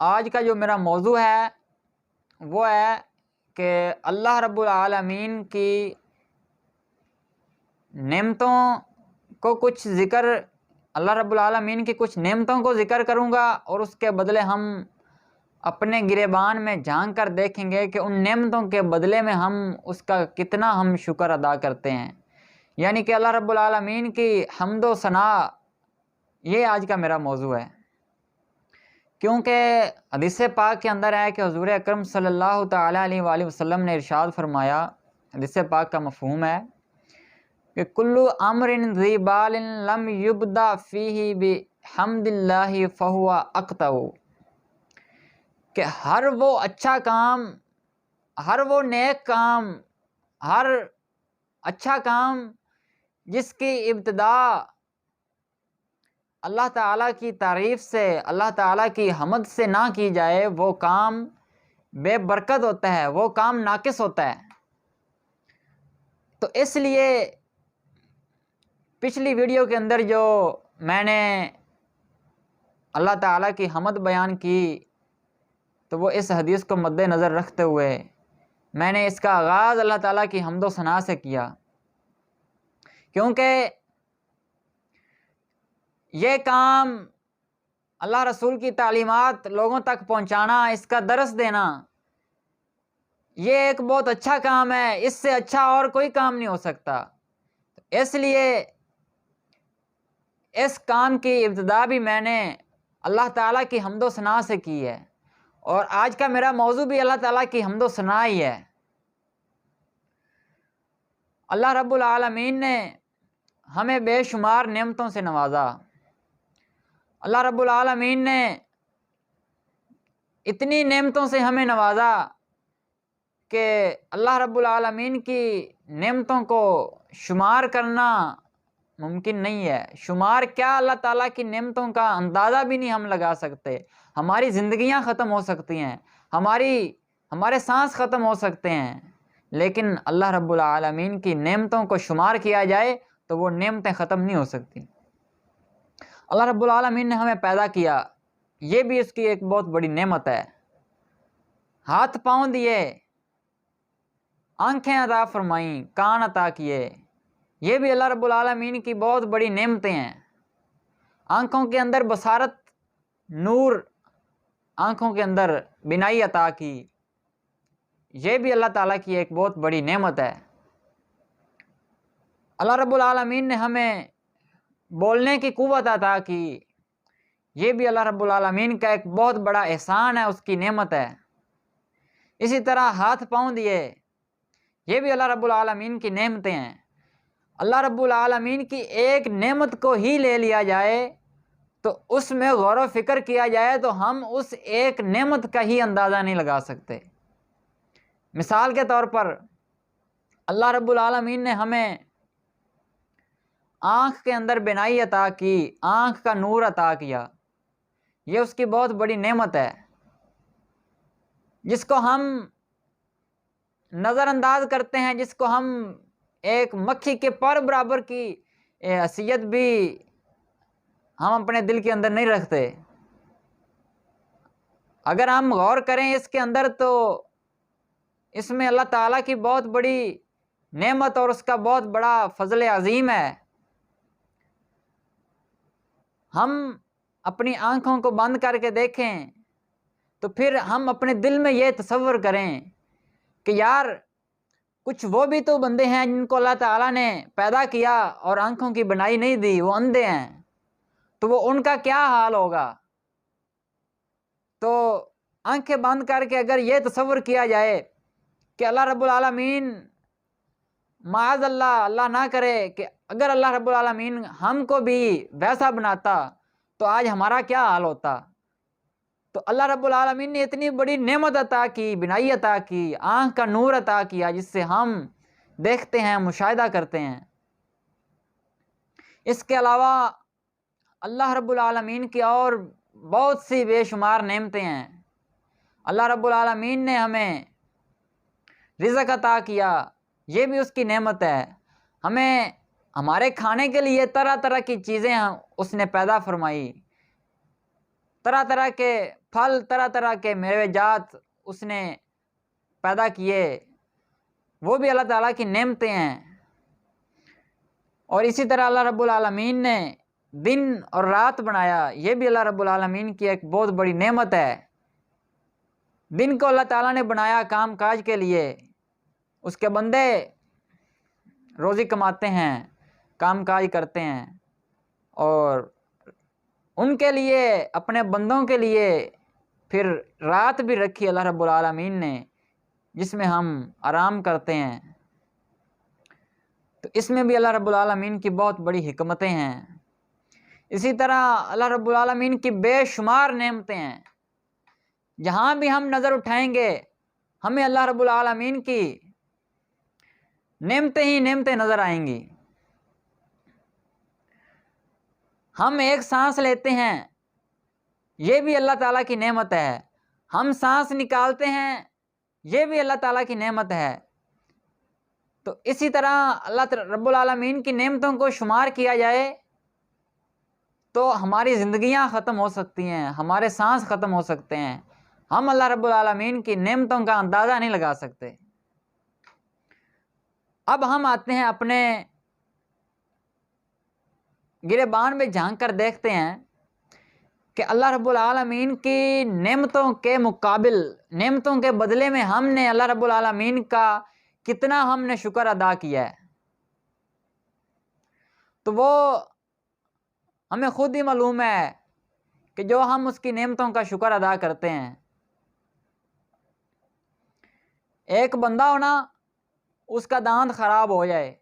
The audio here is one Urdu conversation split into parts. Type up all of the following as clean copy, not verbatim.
آج کا جو میرا موضوع ہے وہ ہے کہ اللہ رب العالمین کی نعمتوں کو کچھ ذکر اللہ رب العالمین کی کچھ نعمتوں کو ذکر کروں گا، اور اس کے بدلے ہم اپنے گریبان میں جھانک کر دیکھیں گے کہ ان نعمتوں کے بدلے میں ہم اس کا کتنا ہم شکر ادا کرتے ہیں، یعنی کہ اللہ رب العالمین کی حمد و ثنا، یہ آج کا میرا موضوع ہے۔ کیونکہ حدیث پاک کے اندر ہے کہ حضور اکرم صلی اللہ تعالیٰ علیہ وآلہ وسلم نے ارشاد فرمایا، حدیث پاک کا مفہوم ہے کہ کل امر ذی بال لم یبدا فیہ بحمد اللہ فہو اقطع، کہ ہر وہ اچھا کام، ہر وہ نیک کام، ہر اچھا کام جس کی ابتدا اللہ تعالیٰ کی تعریف سے، اللہ تعالیٰ کی حمد سے نہ کی جائے، وہ کام بے برکت ہوتا ہے، وہ کام ناقص ہوتا ہے۔ تو اس لیے پچھلی ویڈیو کے اندر جو میں نے اللہ تعالیٰ کی حمد بیان کی، تو وہ اس حدیث کو مد نظر رکھتے ہوئے میں نے اس کا آغاز اللہ تعالیٰ کی حمد و ثنا سے کیا، کیونکہ یہ کام اللہ رسول کی تعلیمات لوگوں تک پہنچانا، اس کا درس دینا، یہ ایک بہت اچھا کام ہے، اس سے اچھا اور کوئی کام نہیں ہو سکتا۔ اس لیے اس کام کی ابتدا بھی میں نے اللہ تعالیٰ کی حمد و ثنا سے کی ہے، اور آج کا میرا موضوع بھی اللہ تعالیٰ کی حمد و ثنا ہی ہے۔ اللہ رب العالمین نے ہمیں بے شمار نعمتوں سے نوازا، اللہ رب العالمین نے اتنی نعمتوں سے ہمیں نوازا کہ اللہ رب العالمین کی نعمتوں کو شمار کرنا ممکن نہیں ہے۔ شمار کیا، اللہ تعالیٰ کی نعمتوں کا اندازہ بھی نہیں ہم لگا سکتے۔ ہماری زندگیاں ختم ہو سکتی ہیں، ہمارے سانس ختم ہو سکتے ہیں، لیکن اللہ رب العالمین کی نعمتوں کو شمار کیا جائے تو وہ نعمتیں ختم نہیں ہو سکتی۔ اللہ رب العالمین نے ہمیں پیدا کیا، یہ بھی اس کی ایک بہت بڑی نعمت ہے۔ ہاتھ پاؤں دیے، آنکھیں عطا فرمائیں، کان عطا کیے، یہ بھی اللہ رب العالمین کی بہت بڑی نعمتیں ہیں۔ آنکھوں کے اندر بصارت، نور، آنکھوں کے اندر بینائی عطا کی، یہ بھی اللہ تعالیٰ کی ایک بہت بڑی نعمت ہے۔ اللہ رب العالمین نے ہمیں بولنے کی قوت عطا کی، یہ بھی اللہ رب العالمین کا ایک بہت بڑا احسان ہے، اس کی نعمت ہے۔ اسی طرح ہاتھ پاؤں دیے، یہ بھی اللہ رب العالمین کی نعمتیں ہیں۔ اللہ رب العالمین کی ایک نعمت کو ہی لے لیا جائے تو اس میں غور و فکر کیا جائے تو ہم اس ایک نعمت کا ہی اندازہ نہیں لگا سکتے۔ مثال کے طور پر اللہ رب العالمین نے ہمیں آنکھ کے اندر بینائی عطا کی، آنکھ کا نور عطا کیا، یہ اس کی بہت بڑی نعمت ہے، جس کو ہم نظر انداز کرتے ہیں، جس کو ہم ایک مکھی کے پر برابر کی حیثیت بھی ہم اپنے دل کے اندر نہیں رکھتے۔ اگر ہم غور کریں اس کے اندر تو اس میں اللہ تعالیٰ کی بہت بڑی نعمت اور اس کا بہت بڑا فضل عظیم ہے۔ ہم اپنی آنکھوں کو بند کر کے دیکھیں تو پھر ہم اپنے دل میں یہ تصور کریں کہ یار کچھ وہ بھی تو بندے ہیں جن کو اللہ تعالیٰ نے پیدا کیا اور آنکھوں کی بنائی نہیں دی، وہ اندھے ہیں، تو وہ ان کا کیا حال ہوگا۔ تو آنکھیں بند کر کے اگر یہ تصور کیا جائے کہ اللہ رب العالمین، معاذ اللہ، اللہ نہ کرے کہ اگر اللہ رب العالمین ہم کو بھی ویسا بناتا تو آج ہمارا کیا حال ہوتا۔ تو اللہ رب العالمین نے اتنی بڑی نعمت عطا کی، بینائی عطا کی، آنکھ کا نور عطا کیا، جس سے ہم دیکھتے ہیں، مشاہدہ کرتے ہیں۔ اس کے علاوہ اللہ رب العالمین کی اور بہت سی بے شمار نعمتیں ہیں۔ اللہ رب العالمین نے ہمیں رزق عطا کیا، یہ بھی اس کی نعمت ہے۔ ہمیں ہمارے کھانے کے لیے طرح طرح کی چیزیں اس نے پیدا فرمائی۔ طرح طرح کے پھل، طرح طرح کے میوے جات اس نے پیدا کیے، وہ بھی اللہ تعالیٰ کی نعمتیں ہیں۔ اور اسی طرح اللہ رب العالمین نے دن اور رات بنایا، یہ بھی اللہ رب العالمین کی ایک بہت بڑی نعمت ہے۔ دن کو اللہ تعالیٰ نے بنایا کام کاج کے لیے، اس کے بندے روزی کماتے ہیں، کام کاج کرتے ہیں، اور ان کے لیے، اپنے بندوں کے لیے پھر رات بھی رکھی اللہ رب العالمین نے، جس میں ہم آرام کرتے ہیں۔ تو اس میں بھی اللہ رب العالمین کی بہت بڑی حکمتیں ہیں۔ اسی طرح اللہ رب العالمین کی بے شمار نعمتیں ہیں، جہاں بھی ہم نظر اٹھائیں گے ہمیں اللہ رب العالمین کی نعمتیں ہی نعمتیں نظر آئیں گی۔ ہم ایک سانس لیتے ہیں، یہ بھی اللہ تعالیٰ کی نعمت ہے۔ ہم سانس نکالتے ہیں، یہ بھی اللہ تعالیٰ کی نعمت ہے۔ تو اسی طرح اللہ رب العالمین کی نعمتوں کو شمار کیا جائے تو ہماری زندگیاں ختم ہو سکتی ہیں، ہمارے سانس ختم ہو سکتے ہیں۔ ہم اللہ رب العالمین کی نعمتوں کا اندازہ نہیں لگا سکتے۔ اب ہم آتے ہیں اپنے گریبان میں جھانک کر دیکھتے ہیں کہ اللہ رب العالمین کی نعمتوں کے مقابل، نعمتوں کے بدلے میں ہم نے اللہ رب العالمین کا کتنا ہم نے شکر ادا کیا ہے۔ تو وہ ہمیں خود ہی معلوم ہے کہ جو ہم اس کی نعمتوں کا شکر ادا کرتے ہیں۔ ایک بندہ ہونا، اس کا دانت خراب ہو جائے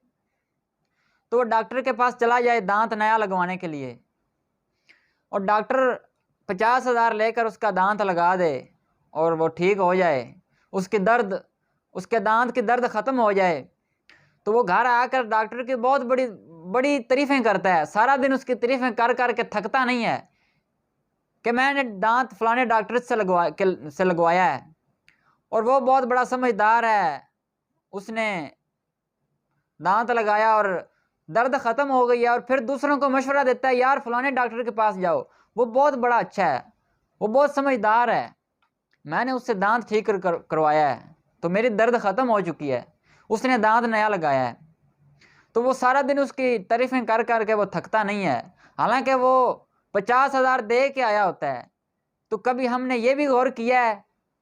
تو وہ ڈاکٹر کے پاس چلا جائے دانت نیا لگوانے کے لیے، اور ڈاکٹر 50,000 لے کر اس کا دانت لگا دے اور وہ ٹھیک ہو جائے، اس کے دانت کی درد ختم ہو جائے، تو وہ گھر آ کر ڈاکٹر کی بہت بڑی تعریفیں کرتا ہے، سارا دن اس کی تعریفیں کر کر کے تھکتا نہیں ہے کہ میں نے دانت فلانے ڈاکٹر سے لگوایا ہے۔ اور وہ بہت بڑا سمجھدار ہے، اس نے دانت لگایا اور درد ختم ہو گئی ہے، اور پھر دوسروں کو مشورہ دیتا ہے یار فلانے ڈاکٹر کے پاس جاؤ، وہ بہت بڑا اچھا ہے، وہ بہت سمجھدار ہے، میں نے اس سے دانت ٹھیک کروایا ہے تو میری درد ختم ہو چکی ہے، اس نے دانت نیا لگایا ہے۔ تو وہ سارا دن اس کی تعریفیں کر کر کے وہ تھکتا نہیں ہے، حالانکہ وہ 50,000 دے کے آیا ہوتا ہے۔ تو کبھی ہم نے یہ بھی غور کیا ہے،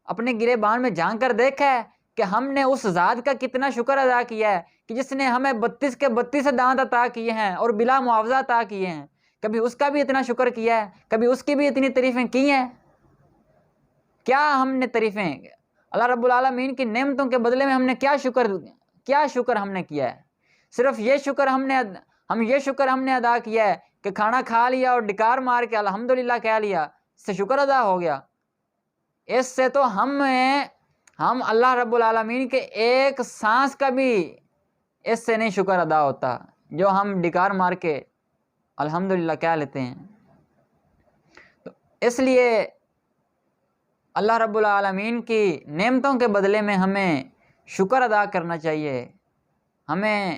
اپنے گریبان میں جھانک کر دیکھا ہے کہ ہم نے اس ذات کا کتنا شکر ادا کیا ہے کہ جس نے ہمیں 32 کے 32 دانت عطا کیے ہیں اور بلا معاوضہ عطا کیے ہیں؟ کبھی اس کا بھی اتنا شکر کیا ہے؟ کبھی اس کی بھی اتنی تعریفیں کی ہیں؟ کیا ہم نے تعریفیں اللہ رب العالمین کی نعمتوں کے بدلے میں ہم نے کیا شکر ہم نے کیا ہے؟ صرف یہ شکر ہم نے ادا کیا ہے کہ کھانا کھا لیا اور ڈکار مار کے الحمدللہ کہہ لیا، اس سے شکر ادا ہو گیا؟ اس سے تو ہم اللہ رب العالمین کے ایک سانس کا بھی اس سے نہیں شکر ادا ہوتا جو ہم ڈکار مار کے الحمدللہ کہہ لیتے ہیں۔ تو اس لیے اللہ رب العالمین کی نعمتوں کے بدلے میں ہمیں شکر ادا کرنا چاہیے، ہمیں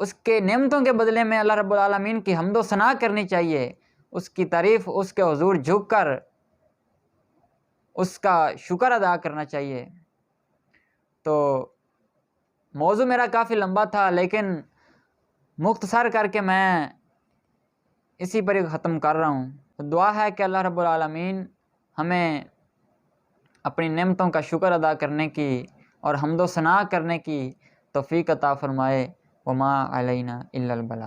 اس کے نعمتوں کے بدلے میں اللہ رب العالمین کی حمد و ثنا کرنی چاہیے، اس کی تعریف، اس کے حضور جھک کر اس کا شکر ادا کرنا چاہیے۔ تو موضوع میرا کافی لمبا تھا، لیکن مختصر کر کے میں اسی پر ختم کر رہا ہوں۔ دعا ہے کہ اللہ رب العالمین ہمیں اپنی نعمتوں کا شکر ادا کرنے کی اور حمد و ثنا کرنے کی توفیق عطا فرمائے۔ وما علینا الا البلاغ۔